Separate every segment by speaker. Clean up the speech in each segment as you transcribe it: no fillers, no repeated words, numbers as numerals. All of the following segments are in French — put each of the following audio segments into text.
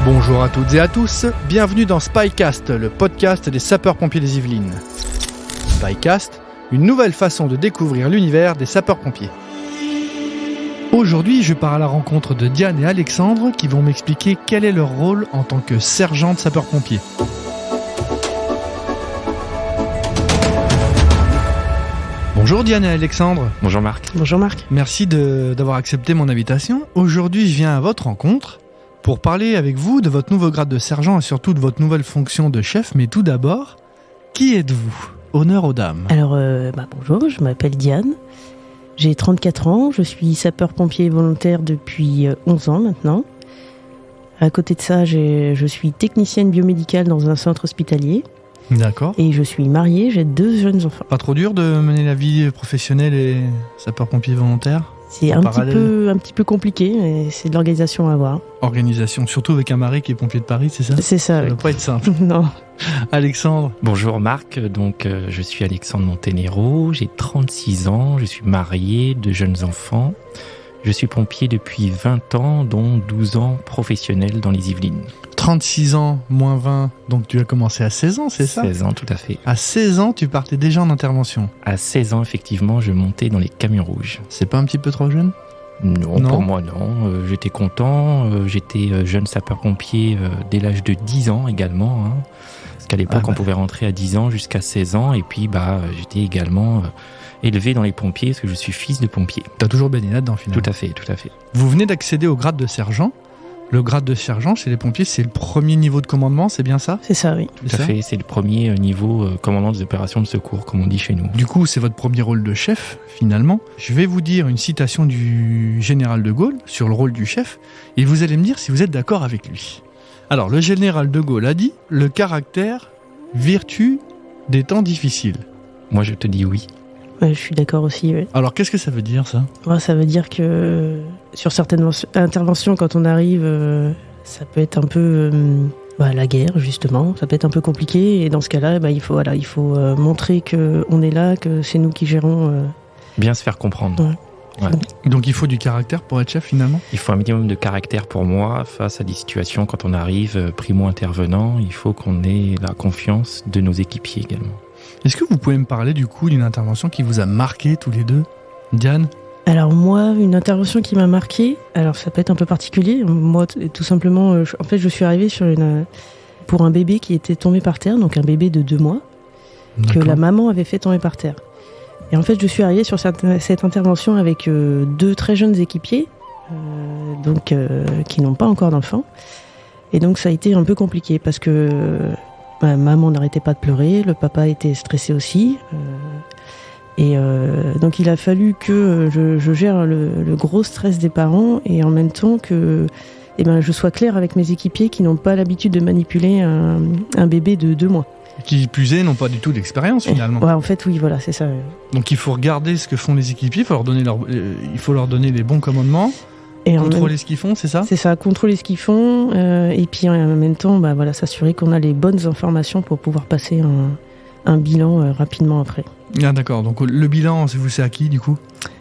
Speaker 1: Bonjour à toutes et à tous, bienvenue dans Spycast, le podcast des sapeurs-pompiers des Yvelines. Spycast, une nouvelle façon de découvrir l'univers des sapeurs-pompiers. Aujourd'hui, je pars à la rencontre de Diane et Alexandre qui vont m'expliquer quel est leur rôle en tant que sergent de sapeurs-pompiers. Bonjour Diane et Alexandre.
Speaker 2: Bonjour Marc.
Speaker 3: Bonjour Marc.
Speaker 1: Merci d'avoir accepté mon invitation. Aujourd'hui, je viens à votre rencontre pour parler avec vous de votre nouveau grade de sergent et surtout de votre nouvelle fonction de chef. Mais tout d'abord, qui êtes-vous ? Honneur aux dames.
Speaker 3: Alors, bonjour, je m'appelle Diane. J'ai 34 ans, je suis sapeur-pompier volontaire depuis 11 ans maintenant. À côté de ça, je suis technicienne biomédicale dans un centre hospitalier.
Speaker 1: D'accord.
Speaker 3: Et je suis mariée, j'ai 2 jeunes enfants.
Speaker 1: Pas trop dur de mener la vie professionnelle et sapeur-pompier volontaire ?
Speaker 3: C'est un petit peu compliqué, mais c'est de l'organisation à avoir.
Speaker 1: Organisation, surtout avec un mari qui est pompier de Paris, c'est ça ?
Speaker 3: C'est ça,
Speaker 1: Ça
Speaker 3: oui.
Speaker 1: ne doit pas être simple.
Speaker 3: Non.
Speaker 1: Alexandre ?
Speaker 2: Bonjour Marc, je suis Alexandre Montenero, j'ai 36 ans, je suis marié, 2 jeunes enfants. Je suis pompier depuis 20 ans, dont 12 ans professionnel dans les Yvelines.
Speaker 1: 36 ans, moins 20, donc tu as commencé à 16 ans, c'est ça ?
Speaker 2: 16 ans, tout à fait.
Speaker 1: À 16 ans, tu partais déjà en intervention.
Speaker 2: À 16 ans, effectivement, je montais dans les camions rouges.
Speaker 1: C'est pas un petit peu trop jeune ?
Speaker 2: Non,
Speaker 1: Non.
Speaker 2: pour moi, non. J'étais content. J'étais jeune sapeur-pompier dès l'âge de 10 ans également. Parce qu'à l'époque, on pouvait rentrer à 10 ans jusqu'à 16 ans. Et puis, j'étais également élevé dans les pompiers parce que je suis fils de pompier.
Speaker 1: T'as toujours baigné là-dedans, finalement.
Speaker 2: Tout à fait, tout à fait.
Speaker 1: Vous venez d'accéder au grade de sergent. Le grade de sergent, chez les pompiers, c'est le premier niveau de commandement, c'est bien ça ?
Speaker 3: C'est ça, oui.
Speaker 2: Tout à fait, c'est le premier niveau commandant des opérations de secours, comme on dit chez nous.
Speaker 1: Du coup, c'est votre premier rôle de chef, finalement. Je vais vous dire une citation du général de Gaulle sur le rôle du chef, et vous allez me dire si vous êtes d'accord avec lui. Alors, le général de Gaulle a dit « Le caractère, vertu des temps difficiles
Speaker 2: Moi, je te dis oui.
Speaker 3: Ouais, je suis d'accord aussi, oui. ».
Speaker 1: Alors, qu'est-ce que ça veut dire, ça ?
Speaker 3: Ouais, ça veut dire que sur certaines interventions, quand on arrive, ça peut être un peu la guerre, justement. Ça peut être un peu compliqué. Et dans ce cas-là, il faut montrer qu'on est là, que c'est nous qui gérons.
Speaker 2: Bien se faire comprendre.
Speaker 3: Ouais.
Speaker 1: Donc, il faut du caractère pour être chef, finalement ?
Speaker 2: Il faut un minimum de caractère pour moi face à des situations quand on arrive primo-intervenant. Il faut qu'on ait la confiance de nos équipiers également.
Speaker 1: Est-ce que vous pouvez me parler, du coup, d'une intervention qui vous a marqué tous les deux ? Diane ?
Speaker 3: Alors moi, une intervention qui m'a marquée, alors ça peut être un peu particulier. Moi, tout simplement, je suis arrivée pour un bébé qui était tombé par terre, donc un bébé de 2 mois, que la maman avait fait tomber par terre. Et en fait, je suis arrivée sur cette intervention avec 2 très jeunes équipiers, qui n'ont pas encore d'enfants. Et donc ça a été un peu compliqué parce que maman n'arrêtait pas de pleurer, le papa était stressé aussi. Donc il a fallu que je gère le gros stress des parents et en même temps que je sois claire avec mes équipiers qui n'ont pas l'habitude de manipuler un bébé de 2 mois.
Speaker 1: Qui plus est, n'ont pas du tout d'expérience, finalement.
Speaker 3: Ouais, en fait, oui, voilà, c'est ça.
Speaker 1: Donc il faut regarder ce que font les équipiers, il faut leur donner les bons commandements, et contrôler ce qu'ils font, c'est ça ?
Speaker 3: C'est ça, contrôler ce qu'ils font, et puis en même temps, s'assurer qu'on a les bonnes informations pour pouvoir passer un bilan rapidement après.
Speaker 1: Ah d'accord, donc le bilan, c'est à qui du coup ?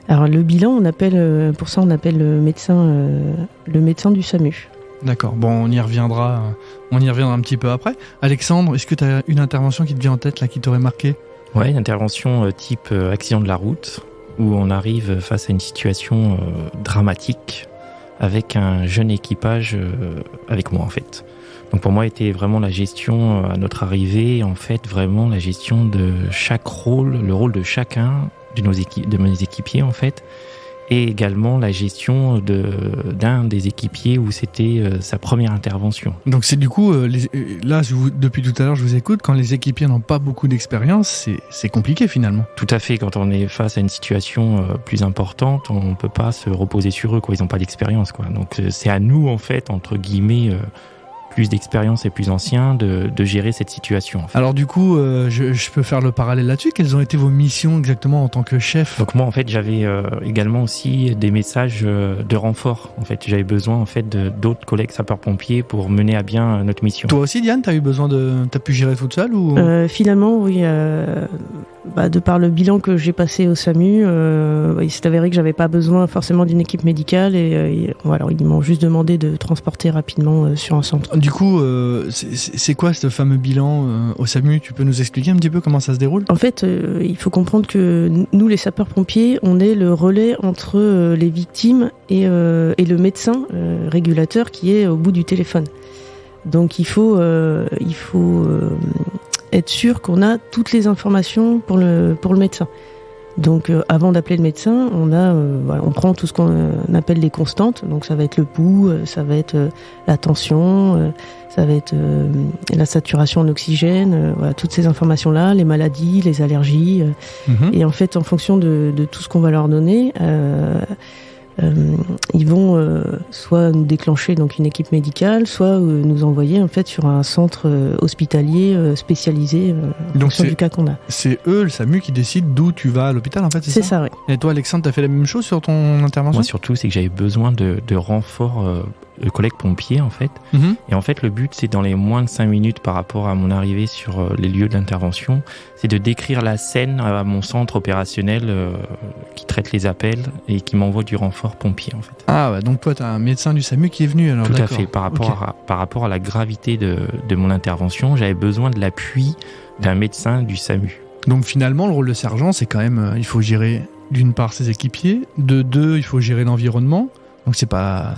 Speaker 3: Alors le bilan, on appelle le médecin du SAMU.
Speaker 1: D'accord, bon on y reviendra un petit peu après. Alexandre, est-ce que tu as une intervention qui te vient en tête, là, qui t'aurait marqué ?
Speaker 2: Ouais, une intervention type accident de la route, où on arrive face à une situation dramatique avec un jeune équipage avec moi en fait. Donc pour moi, était vraiment la gestion à notre arrivée, en fait, vraiment la gestion de chaque rôle, le rôle de chacun de mes équipiers en fait, et également la gestion d'un des équipiers où c'était sa première intervention.
Speaker 1: Donc c'est du coup, là, depuis tout à l'heure, je vous écoute, quand les équipiers n'ont pas beaucoup d'expérience, c'est compliqué finalement.
Speaker 2: Tout à fait, quand on est face à une situation plus importante, on ne peut pas se reposer sur eux, quoi. Ils n'ont pas d'expérience, quoi. Donc c'est à nous, en fait, entre guillemets, plus d'expérience et plus anciens de gérer cette situation. En fait.
Speaker 1: Alors du coup, je peux faire le parallèle là-dessus. Quelles ont été vos missions exactement en tant que chef ?
Speaker 2: Donc moi, en fait, j'avais également aussi des messages de renfort. En fait, j'avais besoin en fait d'autres collègues sapeurs-pompiers pour mener à bien notre mission.
Speaker 1: Toi aussi, Diane, t'as pu gérer toute seule ou
Speaker 3: Finalement, oui. de par le bilan que j'ai passé au SAMU, il s'est avéré que j'avais pas besoin forcément d'une équipe médicale et voilà, ils m'ont juste demandé de transporter rapidement sur un centre.
Speaker 1: Du coup, c'est quoi ce fameux bilan au SAMU? Tu peux nous expliquer un petit peu comment ça se déroule?
Speaker 3: En fait, il faut comprendre que nous, les sapeurs-pompiers, on est le relais entre les victimes et le médecin régulateur qui est au bout du téléphone. Donc il faut être sûr qu'on a toutes les informations pour le médecin. Donc avant d'appeler le médecin, on prend tout ce qu'on appelle les constantes. Donc ça va être le pouls, ça va être la tension, ça va être la saturation en oxygène, voilà, toutes ces informations-là, les maladies, les allergies. Et en fait, en fonction de tout ce qu'on va leur donner, ils vont soit nous déclencher donc une équipe médicale, soit nous envoyer en fait sur un centre hospitalier spécialisé en fonction du cas qu'on a.
Speaker 1: C'est eux, le SAMU, qui décident d'où tu vas à l'hôpital en fait, c'est ça?
Speaker 3: Oui.
Speaker 1: Et toi, Alexandre, t'as fait la même chose sur ton intervention?
Speaker 2: Moi surtout, c'est que j'avais besoin de renforts de collègues pompiers en fait. Et en fait, le but, c'est dans les moins de 5 minutes par rapport à mon arrivée sur les lieux d'intervention, c'est de décrire la scène à mon centre opérationnel qui traite les appels et qui m'envoie du renfort pompier en fait.
Speaker 1: Ah ouais, donc toi, t'as un médecin du SAMU qui est venu alors?
Speaker 2: Tout à fait, par rapport à la gravité de mon intervention, j'avais besoin de l'appui d'un médecin du SAMU.
Speaker 1: Donc finalement, le rôle de sergent, c'est quand même, il faut gérer d'une part ses équipiers, de deux, il faut gérer l'environnement. Donc c'est pas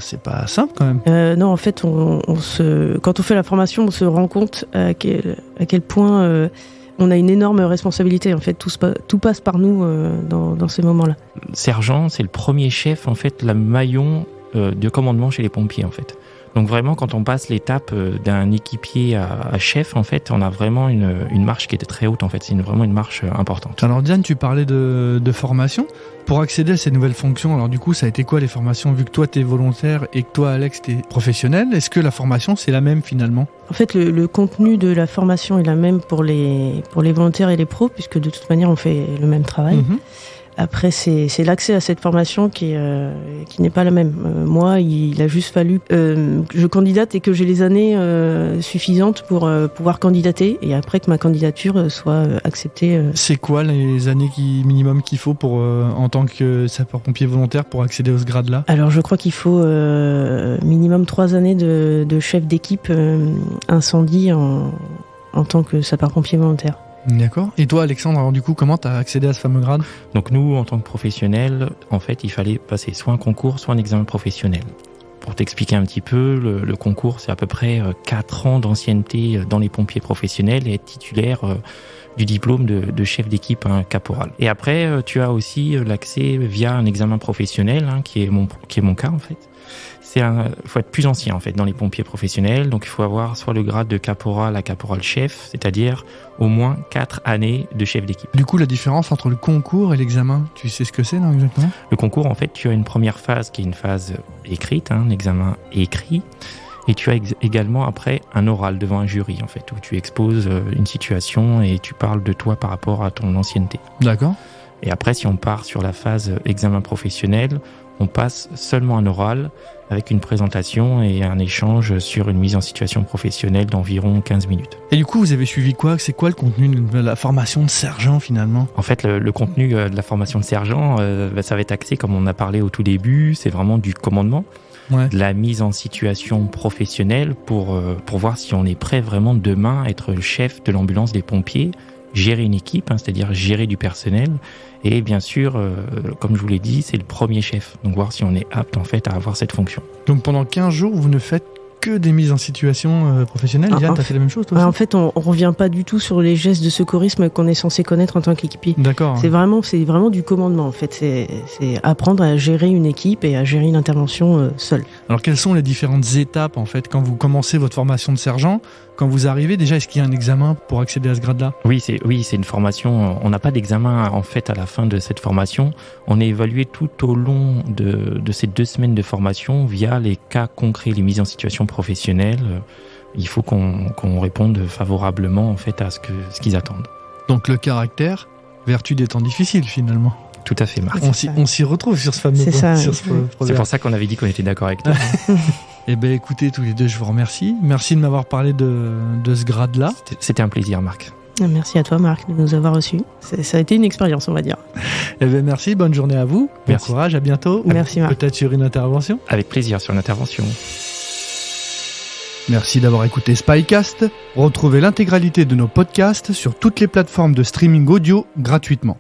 Speaker 1: simple quand même.
Speaker 3: Non, en fait, quand on fait la formation, on se rend compte à quel point on a une énorme responsabilité. En fait, tout passe par nous dans ces moments-là.
Speaker 2: Sergent, c'est le premier chef, en fait, le maillon de commandement chez les pompiers, en fait. Donc vraiment, quand on passe l'étape d'un équipier à chef, en fait, on a vraiment une marche qui était très haute, en fait. C'est vraiment une marche importante.
Speaker 1: Alors Diane, tu parlais de formation. Pour accéder à ces nouvelles fonctions, alors du coup, ça a été quoi les formations? Vu que toi, t'es volontaire et que toi, Alex, t'es professionnel, est-ce que la formation, c'est la même finalement?
Speaker 3: En fait, le contenu de la formation est la même pour les volontaires et les pros, puisque de toute manière, on fait le même travail. Après, c'est l'accès à cette formation qui n'est pas la même. Moi, il a juste fallu que je candidate et que j'ai les années suffisantes pour pouvoir candidater et après que ma candidature soit acceptée.
Speaker 1: C'est quoi les années minimum qu'il faut pour en tant que sapeur-pompier volontaire pour accéder à ce grade-là? Alors, je crois qu'il faut minimum 3 années de chef d'équipe incendie en tant que sapeur-pompier volontaire. D'accord. Et toi, Alexandre, alors du coup, comment tu as accédé à ce fameux grade?
Speaker 2: Donc nous, en tant que professionnels, en fait, il fallait passer soit un concours, soit un examen professionnel. Pour t'expliquer un petit peu, le concours, c'est à peu près 4 ans d'ancienneté dans les pompiers professionnels et être titulaire du diplôme de chef d'équipe caporal. Et après, tu as aussi l'accès via un examen professionnel, qui est mon cas en fait. Faut être plus ancien en fait dans les pompiers professionnels, donc il faut avoir soit le grade de caporal à caporal chef, c'est-à-dire au moins 4 années de chef d'équipe.
Speaker 1: Du coup, la différence entre le concours et l'examen, tu sais ce que c'est, non, exactement?
Speaker 2: Le concours, en fait, tu as une première phase qui est une phase écrite, un examen écrit, et tu as également après un oral devant un jury en fait, où tu exposes une situation et tu parles de toi par rapport à ton ancienneté.
Speaker 1: D'accord.
Speaker 2: Et après, si on part sur la phase examen professionnel, on passe seulement un oral avec une présentation et un échange sur une mise en situation professionnelle d'environ 15 minutes.
Speaker 1: Et du coup, vous avez suivi quoi? C'est quoi le contenu de la formation de sergent finalement?
Speaker 2: En fait, le contenu de la formation de sergent, ça va être axé, comme on a parlé au tout début, c'est vraiment du commandement, de la mise en situation professionnelle pour voir si on est prêt vraiment demain à être le chef de l'ambulance des pompiers, gérer une équipe, c'est-à-dire gérer du personnel. Et bien sûr, comme je vous l'ai dit, c'est le premier chef. Donc voir si on est apte en fait à avoir cette fonction. Donc
Speaker 1: pendant 15 jours, vous ne faites que des mises en situation professionnelle. Yann, t'as fait la même chose toi aussi?
Speaker 3: En fait, on revient pas du tout sur les gestes de secourisme qu'on est censé connaître en tant qu'équipier.
Speaker 1: D'accord.
Speaker 3: C'est vraiment du commandement en fait. C'est apprendre à gérer une équipe et à gérer une intervention seule.
Speaker 1: Alors quelles sont les différentes étapes en fait quand vous commencez votre formation de sergent? Quand vous arrivez, déjà, est-ce qu'il y a un examen pour accéder à ce grade-là?
Speaker 2: Oui, c'est une formation. On n'a pas d'examen en fait à la fin de cette formation. On est évalué tout au long de ces 2 semaines de formation via les cas concrets, les mises en situation professionnelle. Il faut qu'on réponde favorablement en fait à ce qu'ils attendent.
Speaker 1: Donc le caractère, vertu des temps difficiles finalement.
Speaker 2: Tout à fait, Marc.
Speaker 1: On s'y retrouve sur ce fameux point.
Speaker 2: C'est pour ça qu'on avait dit qu'on était d'accord avec toi.
Speaker 1: Eh bien écoutez, tous les deux, je vous remercie. Merci de m'avoir parlé de ce grade-là.
Speaker 2: C'était un plaisir, Marc.
Speaker 3: Merci à toi, Marc, de nous avoir reçus. Ça a été une expérience, on va dire.
Speaker 1: Eh bien, merci, bonne journée à vous.
Speaker 2: Merci.
Speaker 1: Bon courage, à bientôt.
Speaker 3: Merci, Marc.
Speaker 1: Peut-être sur une intervention.
Speaker 2: Avec plaisir sur l'intervention.
Speaker 1: Merci d'avoir écouté Spycast. Retrouvez l'intégralité de nos podcasts sur toutes les plateformes de streaming audio gratuitement.